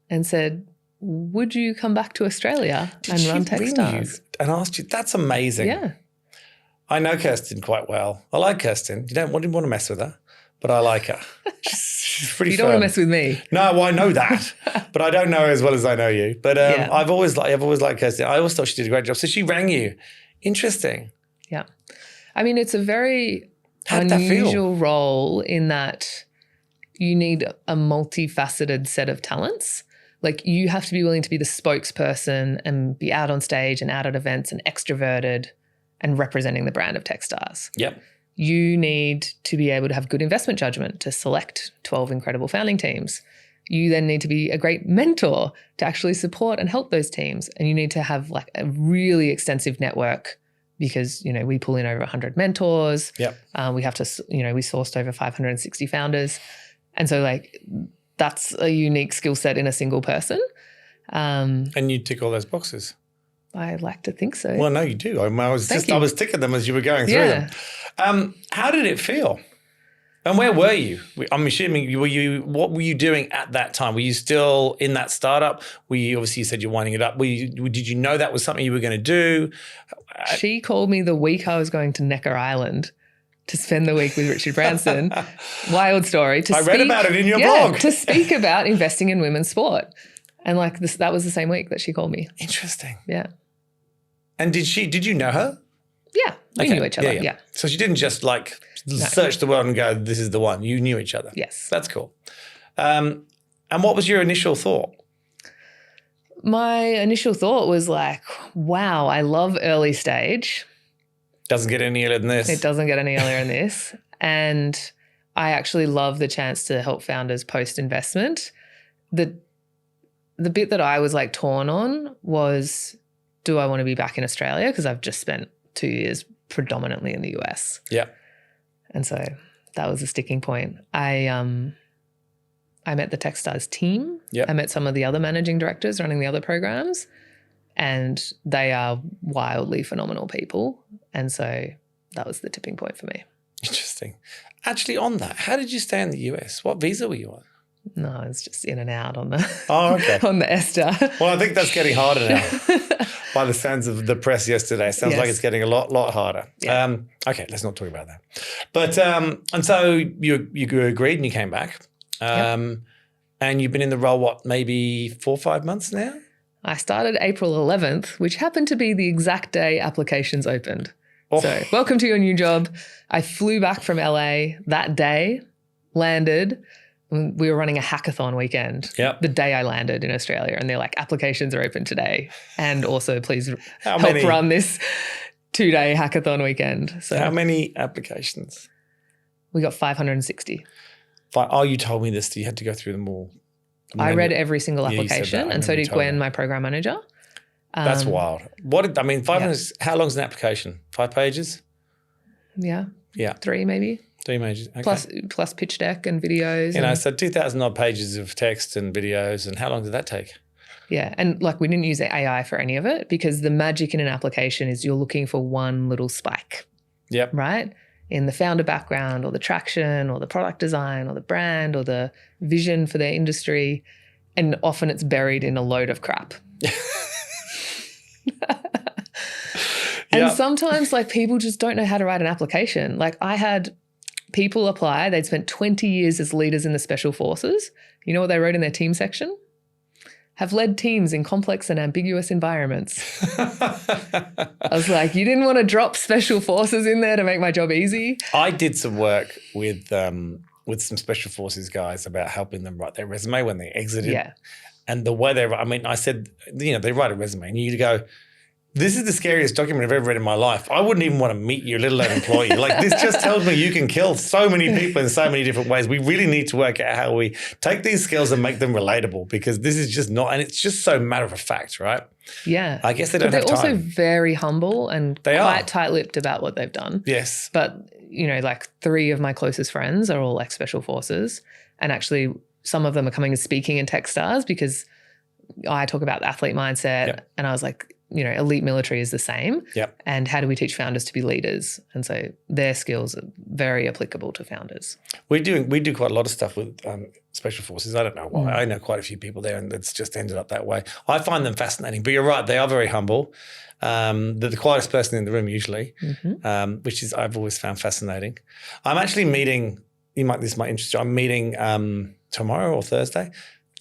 and said, would you come back to Australia and run Techstars? And asked you? That's amazing. Yeah. I know Kirsten quite well. I like Kirsten. You didn't want to mess with her, but I like her. She's pretty You don't want to mess with me. No, well, I know that, but I don't know her as well as I know you. But I've always liked Kirsten. I always thought she did a great job. So she rang you. Interesting. Yeah. I mean, it's a very How'd that feel? unusual role in that you need a multifaceted set of talents. Like you have to be willing to be the spokesperson and be out on stage and out at events and extroverted and representing the brand of Techstars. Yep. You need to be able to have good investment judgment to select 12 incredible founding teams. You then need to be a great mentor to actually support and help those teams. And you need to have like a really extensive network because, you know, we pull in over 100 mentors. Yep. We have to, you know, we sourced over 560 founders. And so like that's a unique skill set in a single person. And you tick all those boxes. I like to think so. Well, no, you do. I was ticking them as you were going through them. How did it feel? And where were you? I'm assuming what were you doing at that time? Were you still in that startup? Obviously you said you're winding it up. Did you know that was something you were going to do? She called me the week I was going to Necker Island to spend the week with Richard Branson. Wild story. I read about it in your blog. To speak about investing in women's sport. And like that was the same week that she called me. Interesting. Yeah. And did you know her? Yeah. We knew each other. Yeah. So she didn't just search the world and go, this is the one. You knew each other. Yes. That's cool. And what was your initial thought? My initial thought was like, wow, I love early stage. Doesn't get any earlier than this. It doesn't get any earlier than this. And I actually love the chance to help founders post-investment. The bit that I was like torn on was, do I want to be back in Australia? Because I've just spent 2 years predominantly in the US. Yeah. And so that was a sticking point. I met the Techstars team. Yep. I met some of the other managing directors running the other programs, and they are wildly phenomenal people. And so that was the tipping point for me. Interesting. Actually, on that, how did you stay in the US? What visa were you on? No, it's just in and out on the on the ESTA. Well, I think that's getting harder now. By the sounds of the press yesterday, sounds like it's getting a lot harder. Yeah. Okay, let's not talk about that. But and so you agreed and you came back, and you've been in the role maybe 4 or 5 months now. I started April 11th, which happened to be the exact day applications opened. Oh. So welcome to your new job. I flew back from LA that day, landed. We were running a hackathon weekend the day I landed in Australia, and they're like, applications are open today. And also please help run this 2-day hackathon weekend. So how many applications? We got 560. You told me this, you had to go through them all. I read every single application, and so did Gwen, my program manager. That's wild. 500, how long is an application? 5 pages? Yeah. 3 maybe. 3 pages. Okay. Plus pitch deck and videos. So 2,000 odd pages of text and videos. And how long did that take? Yeah. And we didn't use AI for any of it, because the magic in an application is you're looking for one little spike. Yep. Right? In the founder background or the traction or the product design or the brand or the vision for their industry. And often it's buried in a load of crap. And sometimes people just don't know how to write an application. I had people apply, they'd spent 20 years as leaders in the special forces. You know what they wrote in their team section? Have led teams in complex and ambiguous environments. I was like, you didn't want to drop special forces in there to make my job easy? I did some work with some special forces guys about helping them write their resume when they exited. Yeah. And the way I said, they write a resume and you go, this is the scariest document I've ever read in my life. I wouldn't even want to meet you, let alone employ you. This just tells me you can kill so many people in so many different ways. We really need to work out how we take these skills and make them relatable, because this is just not, and it's just so matter of fact, right? Yeah. I guess they don't have time. They're also very humble and quite tight-lipped about what they've done. Yes. But, 3 of my closest friends are all ex-special forces, and actually some of them are coming and speaking in Techstars because I talk about the athlete mindset, and I was like, elite military is the same. Yep. And how do we teach founders to be leaders? And so their skills are very applicable to founders. We do quite a lot of stuff with special forces. I don't know why. I know quite a few people there, and it's just ended up that way. I find them fascinating, but you're right, they are very humble. They're the quietest person in the room usually, which is I've always found fascinating. I'm actually meeting, this might interest you, I'm meeting tomorrow or Thursday,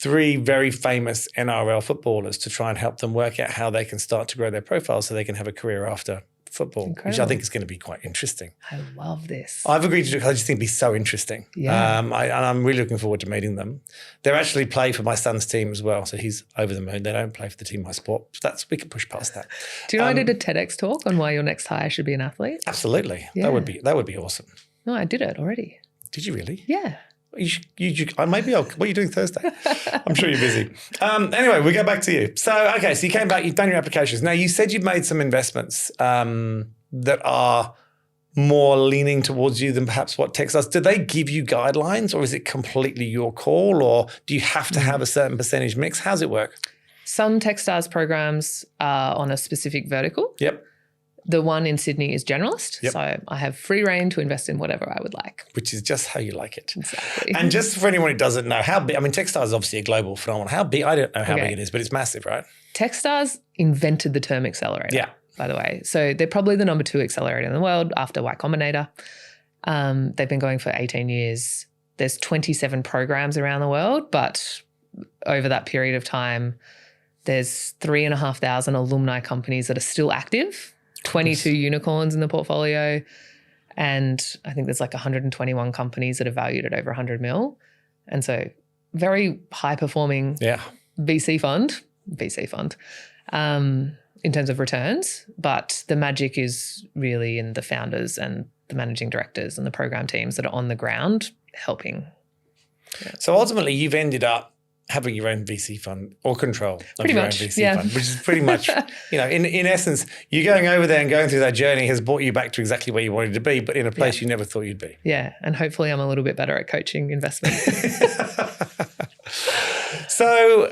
3 very famous NRL footballers to try and help them work out how they can start to grow their profile so they can have a career after football, which I think is going to be quite interesting. I love this. I've agreed to do it because I just think it'd be so interesting. Yeah. And I'm really looking forward to meeting them. They actually play for my son's team as well, so he's over the moon. They don't play for the team I support. We can push past that. Do you know I did a TEDx talk on why your next hire should be an athlete? Absolutely. Yeah. That would be awesome. No, I did it already. Did you really? Yeah. What are you doing Thursday? I'm sure you're busy. Anyway, we go back to you. So you came back, you've done your applications. Now, you said you've made some investments that are more leaning towards you than perhaps what Techstars. Do they give you guidelines, or is it completely your call, or do you have to have a certain percentage mix? How's it work? Some Techstars programs are on a specific vertical. Yep. The one in Sydney is generalist. Yep. So I have free reign to invest in whatever I would like. Which is just how you like it. Exactly. And just for anyone who doesn't know, how big, Techstars is obviously a global phenomenon. How big, I don't know how big it is, but it's massive, right? Techstars invented the term accelerator. Yeah. By the way. So they're probably the number 2 accelerator in the world after Y Combinator. They've been going for 18 years. There's 27 programs around the world, but over that period of time, there's 3,500 alumni companies that are still active. 22 unicorns in the portfolio, and I think there's like 121 companies that are valued at over 100 mil. And so very high performing VC fund in terms of returns, but the magic is really in the founders and the managing directors and the program teams that are on the ground helping. Yeah. So ultimately you've ended up having your own VC fund or control of your own VC fund, which is pretty much, in essence, you going over there and going through that journey has brought you back to exactly where you wanted to be, but in a place you never thought you'd be. Yeah, and hopefully I'm a little bit better at coaching investment. So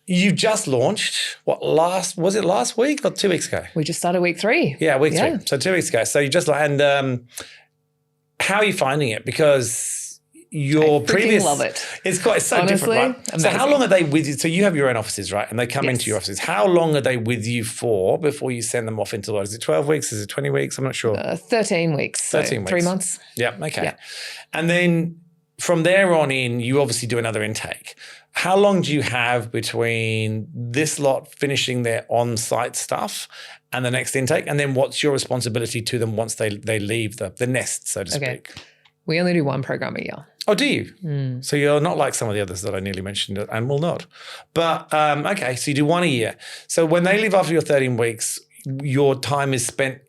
you just launched, was it last week or 2 weeks ago? We just started week 3. Yeah, week 3. So 2 weeks ago. So you just, and how are you finding it? Because your previous love it. It's so honestly, different, right? Amazing. So how long are they with you? So you have your own offices, right? And they come into your offices. How long are they with you for before you send them off into the world? Is it 12 weeks? Is it 20 weeks? I'm not sure. 13 weeks. 13 weeks. 3 months. Yeah. Okay. Yeah. And then from there on in, you obviously do another intake. How long do you have between this lot finishing their on-site stuff and the next intake? And then what's your responsibility to them once they leave the nest, so to speak? We only do 1 program a year. Oh, do you? So you're not like some of the others that I nearly mentioned and will not. But, so you do 1 a year. So when they leave after your 13 weeks, your time is spent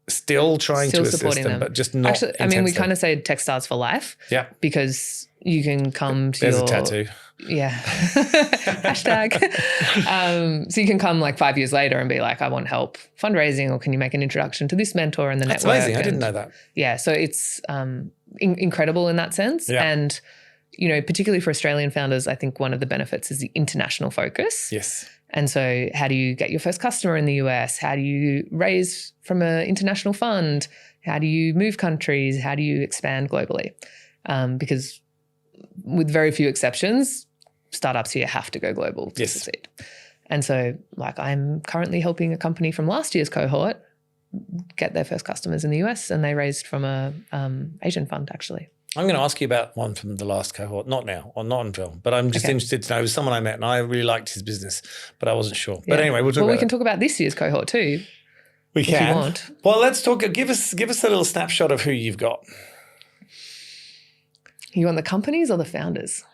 still trying to assist them, but just not Actually, we kind of say Techstars for life. Yeah. Because you can come to There's a tattoo. Yeah. Hashtag. So you can come like 5 years later and be like, I want help fundraising, or can you make an introduction to this mentor and the network? That's amazing. I didn't know that. Yeah. So it's incredible in that sense. Yeah. And, particularly for Australian founders, I think one of the benefits is the international focus. Yes. And so how do you get your first customer in the US? How do you raise from an international fund? How do you move countries? How do you expand globally? Because with very few exceptions, startups here have to go global to succeed. And so I'm currently helping a company from last year's cohort get their first customers in the US, and they raised from a Asian fund actually. I'm going to ask you about one from the last cohort, not now or not on film, but I'm just interested to know. It was someone I met and I really liked his business, but I wasn't sure. Yeah. But anyway, we can talk about this year's cohort too. We can. If you want. Well, let's talk. Give us a little snapshot of who you've got. You want the companies or the founders?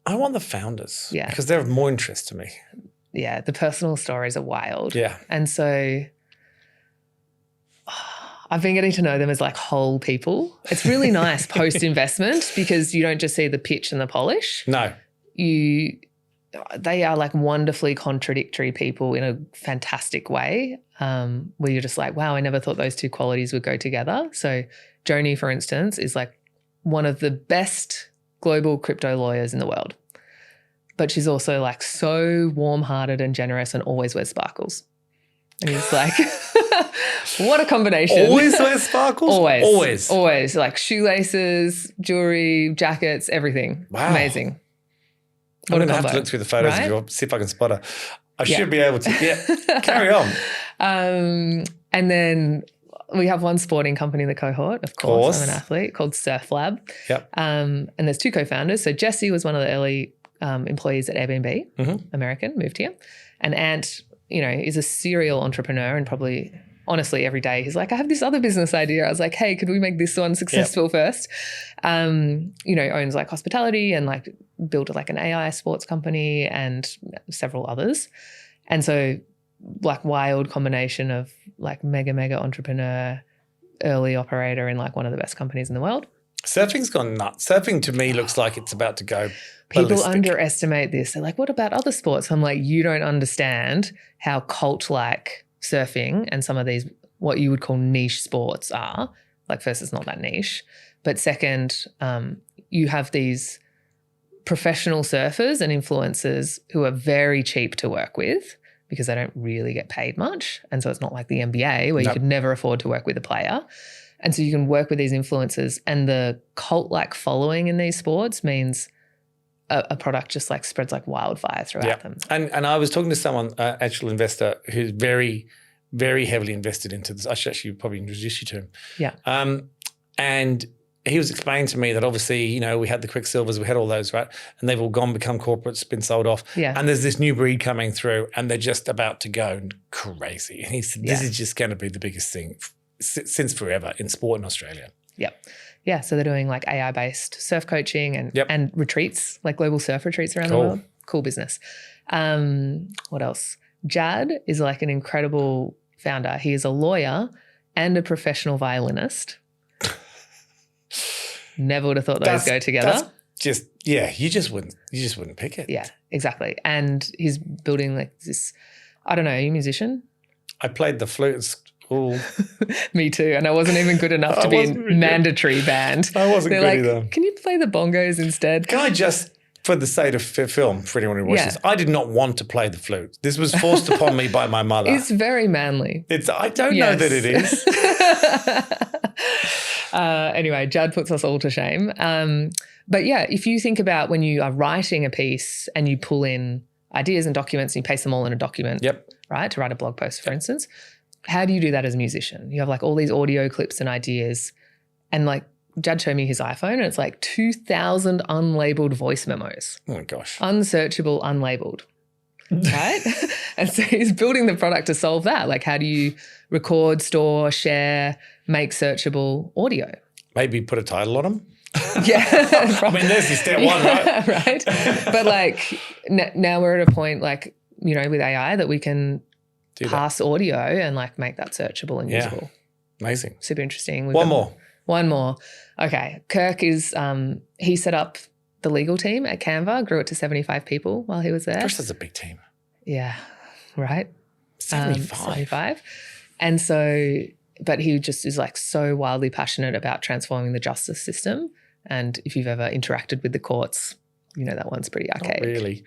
I want the founders. Yeah. Because they're of more interest to me. Yeah. The personal stories are wild. Yeah. And so I've been getting to know them as whole people. It's really nice post-investment because you don't just see the pitch and the polish. No. They are wonderfully contradictory people in a fantastic way, where you're just wow, I never thought those two qualities would go together. So Joni, for instance, is one of the best global crypto lawyers in the world. But she's also so warm-hearted and generous and always wears sparkles. And he's what a combination. Always wears sparkles? Always. Shoelaces, jewelry, jackets, everything. Wow. Amazing. I'm going to have to look through the photos of you, see if I can spot her. I should be able to. Yeah. Carry on. And then we have one sporting company in the cohort, of course. I'm an athlete, called Surf Lab. Yep. And there's 2 co-founders. So Jesse was one of the early employees at Airbnb, American, moved here. And Ant, is a serial entrepreneur and probably honestly, every day he's like, I have this other business idea. I was like, hey, could we make this one successful first? Owns like hospitality and like built like an AI sports company and several others. And so like wild combination of like mega entrepreneur, early operator in like one of the best companies in the world. Surfing's gone nuts. Surfing to me looks like it's about to go People ballistic. underestimate this. They're like, what about other sports? I'm like, you don't understand how cult-like surfing and some of these what you would call niche sports are. Like first, it's not that niche. But second, you have these professional surfers and influencers who are very cheap to work with because they don't really get paid much. And so it's not like the NBA where you could never afford to work with a player. And so you can work with these influencers, and the cult-like following in these sports means a product just like spreads like wildfire throughout them. And I was talking to someone, actual investor, who's very, very heavily invested into this. I should actually probably introduce you to him. Yeah. And he was explaining to me that obviously, you know, we had the Quicksilvers, we had all those, right? And they've all gone, become corporates, been sold off. Yeah. And there's this new breed coming through and they're just about to go crazy. And he said, this is just going to be the biggest thing since forever in sport in Australia. Yep. Yeah. So they're doing like AI-based surf coaching and retreats, like global surf retreats around the world. Cool business. What else? Jad is like an incredible founder. He is a lawyer and a professional violinist. Never would have thought those go together. You just wouldn't pick it. Yeah, exactly. And he's building like this, I don't know, are you a musician? I played the flute. Me too. And I wasn't even good enough to be in mandatory band. I wasn't They're good like, either. Can you play the bongos instead? Can I just, for the sake of film, for anyone who watches this, I did not want to play the flute. This was forced upon me by my mother. It's very manly. I don't know that it is. Anyway, Judd puts us all to shame. But yeah, if you think about when you are writing a piece and you pull in ideas and documents and you paste them all in a document, right, to write a blog post, for instance, how do you do that as a musician? You have like all these audio clips and ideas, and like Judd showed me his iPhone and it's like 2,000 unlabeled voice memos. Oh my gosh. Unsearchable, unlabeled. Right? And so he's building the product to solve that. Like how do you record, store, share, make searchable audio? Maybe put a title on them. Yeah. I mean, there's your step one, right? Right. But like now we're at a point like, you know, with AI that we can pass audio and like make that searchable and usable. Amazing. Super interesting. One more. Okay. Kirk is, he set up the legal team at Canva, grew it to 75 people while he was there. Gosh, that's a big team. Yeah. Right. 75. And so, but he just is like so wildly passionate about transforming the justice system. And if you've ever interacted with the courts, you know that one's pretty archaic. Not really.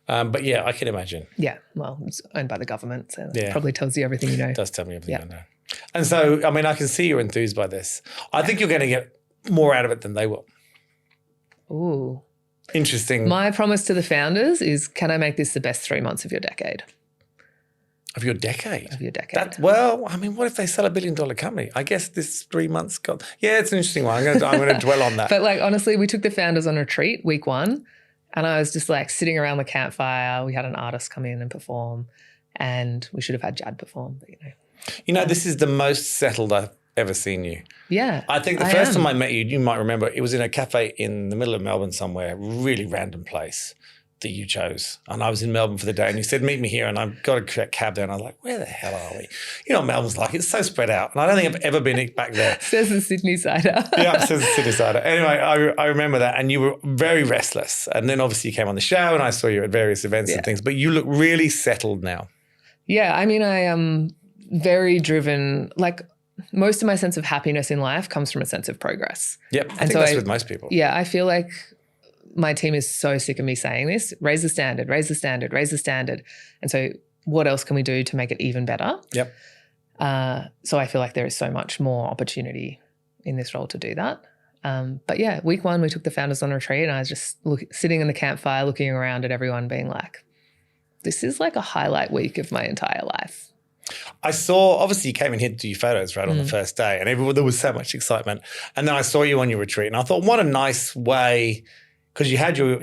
But yeah, I can imagine. Yeah. Well, it's owned by the government. So it probably tells you everything you know. It does tell me everything I know. And so, I mean, I can see you're enthused by this. I think you're going to get more out of it than they will. Ooh. Interesting. My promise to the founders is, can I make this the best 3 months of your decade? Of your decade? Of your decade. Well, I mean, what if they sell $1 billion company? I guess this 3 months got. Yeah, it's an interesting one. I'm going to dwell on that. But like, honestly, we took the founders on a retreat week 1, and I was just like sitting around the campfire. We had an artist come in and perform, and we should have had Jad perform, but You know, this is the most settled I've ever seen you. Yeah. I think the first time I met you, you might remember, it was in a cafe in the middle of Melbourne somewhere, really random place that you chose. And I was in Melbourne for the day and you said, meet me here. And I got a cab there and I was like, where the hell are we? You know what Melbourne's like? It's so spread out. And I don't think I've ever been back there. Says the Sydney Sider. Yeah, says the Sydney Sider. Anyway, I remember that. And you were very restless. And then obviously you came on the show and I saw you at various events and things. But you look really settled now. Yeah, I mean, I am very driven. Like most of my sense of happiness in life comes from a sense of progress. Yep, I think that's with most people. Yeah, I feel like my team is so sick of me saying this. Raise the standard, raise the standard, raise the standard. And so what else can we do to make it even better? Yep. So I feel like there is so much more opportunity in this role to do that. But yeah, week 1, we took the founders on a retreat and I was just sitting in the campfire looking around at everyone being like, this is like a highlight week of my entire life. I saw, obviously you came in here to do your photos, right, on the first day and there was so much excitement. And then I saw you on your retreat and I thought, what a nice way because you had your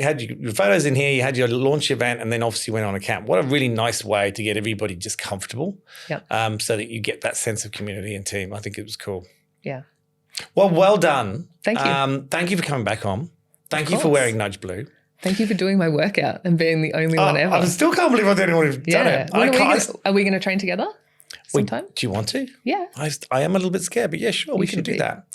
photos in here, you had your launch event, and then obviously went on a camp. What a really nice way to get everybody just comfortable, so that you get that sense of community and team. I think it was cool. Yeah. Well done. Thank you. Thank you for coming back on. Thank you for wearing Nudge Blue. Thank you for doing my workout and being the only one ever. I still can't believe I'm the only one who's done it. Are we going to train together sometime? Do you want to? Yeah. I am a little bit scared, but yeah, sure, we can do that.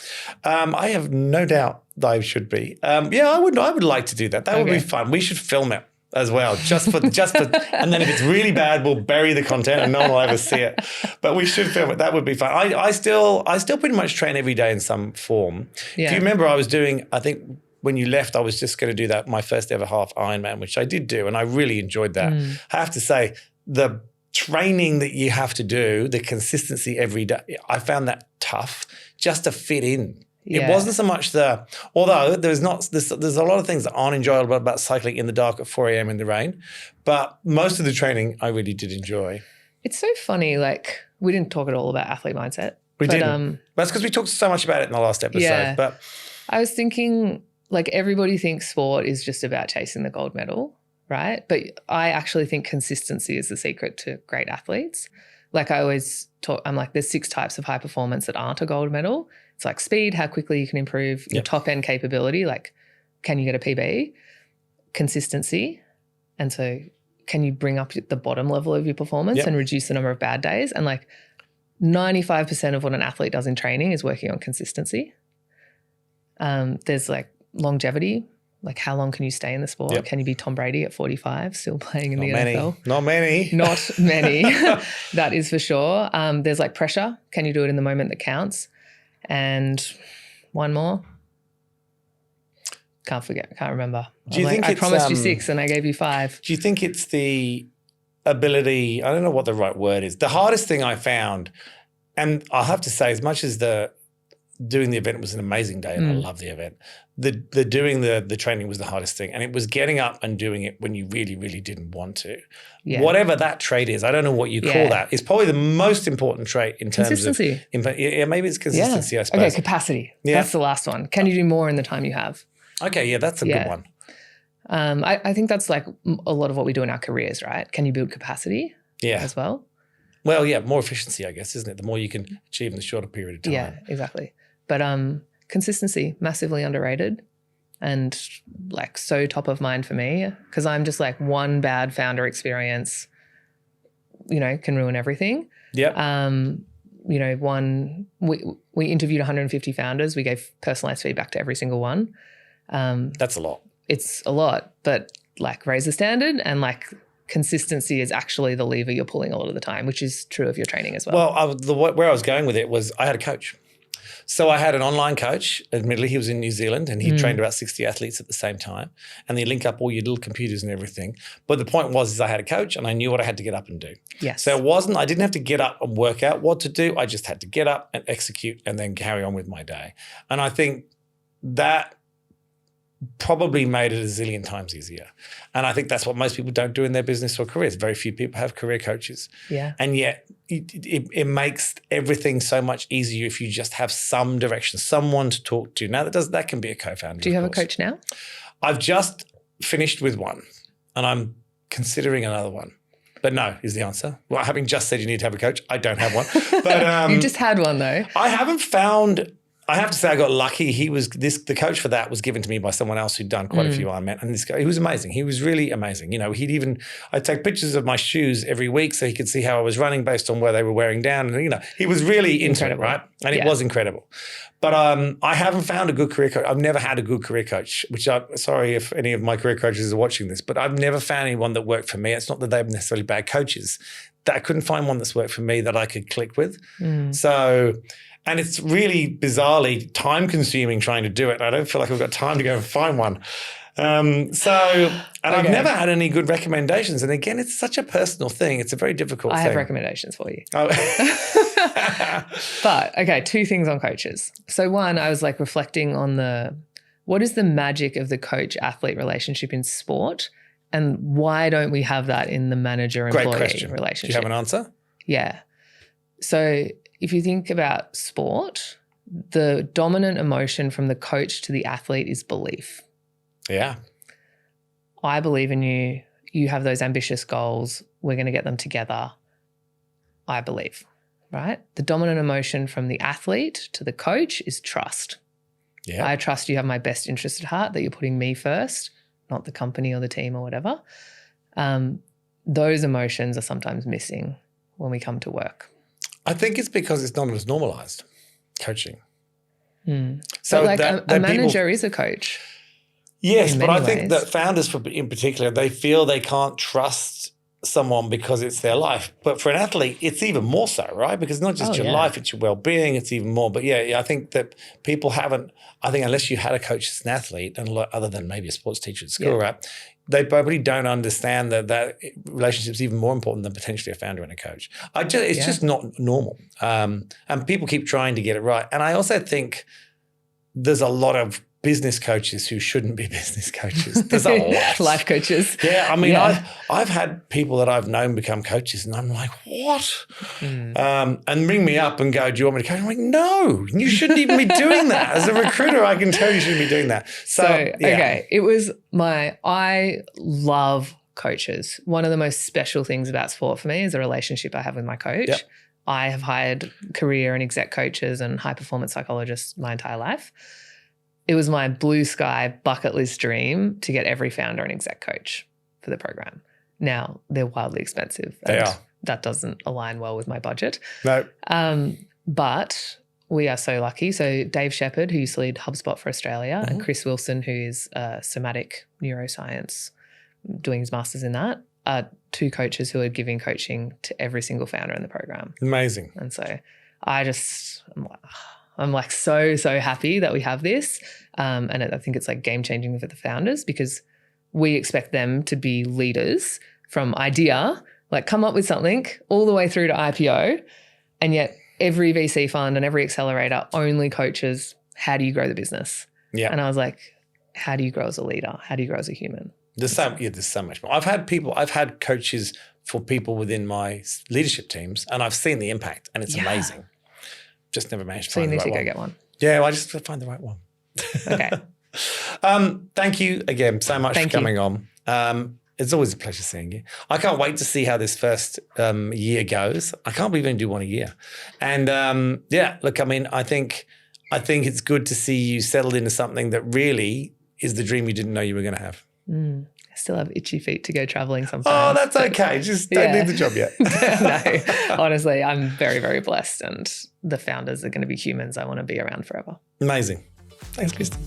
I have no doubt that I should be. Yeah, I would like to do that. That would be fun. We should film it as well, just for, and then if it's really bad, we'll bury the content and no one will ever see it. But we should film it. That would be fun. I still pretty much train every day in some form. Yeah. If you remember, I was doing, I think when you left, I was just going to do that, my first ever half Ironman, which I did do, and I really enjoyed that. I have to say, the training that you have to do, the consistency every day, I found that tough just to fit in. Yeah. It wasn't so much although there's a lot of things that aren't enjoyable about cycling in the dark at 4 a.m. in the rain, but most of the training I really did enjoy. It's so funny, like we didn't talk at all about athlete mindset. We didn't. That's because we talked so much about it in the last episode. Yeah. But I was thinking, like, everybody thinks sport is just about chasing the gold medal, right? But I actually think consistency is the secret to great athletes. Like I always talk, I'm like, there's 6 types of high performance that aren't a gold medal. It's like speed, how quickly you can improve your top end capability, like can you get a PB, consistency, and so can you bring up the bottom level of your performance and reduce the number of bad days. And like 95% of what an athlete does in training is working on consistency. There's like longevity, like how long can you stay in the sport? Can you be Tom Brady at 45 still playing in the NFL? Not many. Not many. That is for sure. There's like pressure. Can you do it in the moment that counts? And one more. Can't remember. Do you think I promised you 6 and I gave you 5. Do you think it's the ability, I don't know what the right word is. The hardest thing I found, and I'll have to say, as much as doing the event was an amazing day and I love the event, the doing the training was the hardest thing. And it was getting up and doing it when you really, really didn't want to. Yeah. Whatever that trait is, I don't know what you call that. It's probably the most important trait in terms of consistency. Maybe it's consistency, I suppose. Okay, capacity. Yeah. That's the last one. Can you do more in the time you have? Okay, yeah, that's a good one. I think that's like a lot of what we do in our careers, right? Can you build capacity as well? Well, yeah, more efficiency, I guess, isn't it? The more you can achieve in a shorter period of time. Yeah, exactly. But consistency, massively underrated and like so top of mind for me because I'm just like one bad founder experience, can ruin everything. Yeah. We interviewed 150 founders. We gave personalized feedback to every single one. That's a lot. It's a lot, but like raise the standard and like consistency is actually the lever you're pulling a lot of the time, which is true of your training as well. Well, where I was going with it was I had a coach. So I had an online coach. Admittedly, he was in New Zealand and he trained about 60 athletes at the same time. And they link up all your little computers and everything. But the point was I had a coach and I knew what I had to get up and do. Yes. So I didn't have to get up and work out what to do. I just had to get up and execute and then carry on with my day. And I think that probably made it a zillion times easier. And I think that's what most people don't do in their business or careers. Very few people have career coaches. Yeah. And yet it makes everything so much easier if you just have some direction, someone to talk to. Now that can be a co-founder. Do you have a coach now? I've just finished with one and I'm considering another one. But no is the answer. Well, having just said you need to have a coach, I don't have one. But you just had one though. I haven't found. I have to say I got lucky. The coach for that was given to me by someone else who'd done quite a few Ironman. And this guy, he was amazing. He was really amazing. I'd take pictures of my shoes every week so he could see how I was running based on where they were wearing down. And, he was really into it, right? And it was incredible. But I haven't found a good career coach. I've never had a good career coach, which I'm sorry if any of my career coaches are watching this, but I've never found anyone that worked for me. It's not that they're necessarily bad coaches. That I couldn't find one that's worked for me that I could click with. So... And it's really bizarrely time-consuming trying to do it. I don't feel like I've got time to go and find one. I've never had any good recommendations. And again, it's such a personal thing. It's a very difficult thing. I have recommendations for you. Oh. But, okay, 2 things on coaches. So one, I was like reflecting on what is the magic of the coach-athlete relationship in sport and why don't we have that in the manager-employee relationship? Do you have an answer? Yeah. So if you think about sport, the dominant emotion from the coach to the athlete is belief. Yeah. I believe in you. You have those ambitious goals. We're going to get them together. I believe, right? The dominant emotion from the athlete to the coach is trust. Yeah. I trust you have my best interest at heart, that you're putting me first, not the company or the team or whatever. Those emotions are sometimes missing when we come to work. I think it's because it's not as normalized, coaching. So but like a manager is a coach. Yes, but I think that founders in particular, they feel they can't trust someone because it's their life. But for an athlete, it's even more so, right? Because it's not just your life, it's your well-being, it's even more. But yeah, I think that people haven't, I think unless you had a coach as an athlete, and other than maybe a sports teacher at school, right? They probably don't understand that relationship's even more important than potentially a founder and a coach. It's just not normal. And people keep trying to get it right. And I also think there's a lot of business coaches who shouldn't be business coaches. There's a lot. Life coaches. Yeah, I mean, I've had people that I've known become coaches, and I'm like, what? And ring me up and go, do you want me to coach? I'm like, no, you shouldn't even be doing that. As a recruiter, I can tell you shouldn't be doing that. So okay, I love coaches. One of the most special things about sport for me is the relationship I have with my coach. Yep. I have hired career and exec coaches and high performance psychologists my entire life. It was my blue sky bucket list dream to get every founder an exec coach for the program. Now, they're wildly expensive. They are. That doesn't align well with my budget. No. But we are so lucky. So Dave Shepherd, who used to lead HubSpot for Australia, and Chris Wilson, who is somatic neuroscience, doing his master's in that, are two coaches who are giving coaching to every single founder in the program. Amazing. And so I'm like so happy that we have this. And I think it's like game changing for the founders, because we expect them to be leaders from idea, like come up with something all the way through to IPO. And yet every VC fund and every accelerator only coaches, how do you grow the business? Yeah. And I was like, how do you grow as a leader? How do you grow as a human? There's so much more. I've had coaches for people within my leadership teams, and I've seen the impact, and it's amazing. Just never managed to find the right one. So you need to go get one. Yeah, well, I just find the right one. Okay. Thank you again so much for coming on. It's always a pleasure seeing you. I can't wait to see how this first year goes. I can't believe we only do one a year. And look, I mean, I think it's good to see you settled into something that really is the dream you didn't know you were going to have. I still have itchy feet to go traveling sometimes. Oh, that's okay. Just don't need the job yet. No, honestly, I'm very, very blessed, and the founders are going to be humans I want to be around forever. Amazing. Thanks, Christie.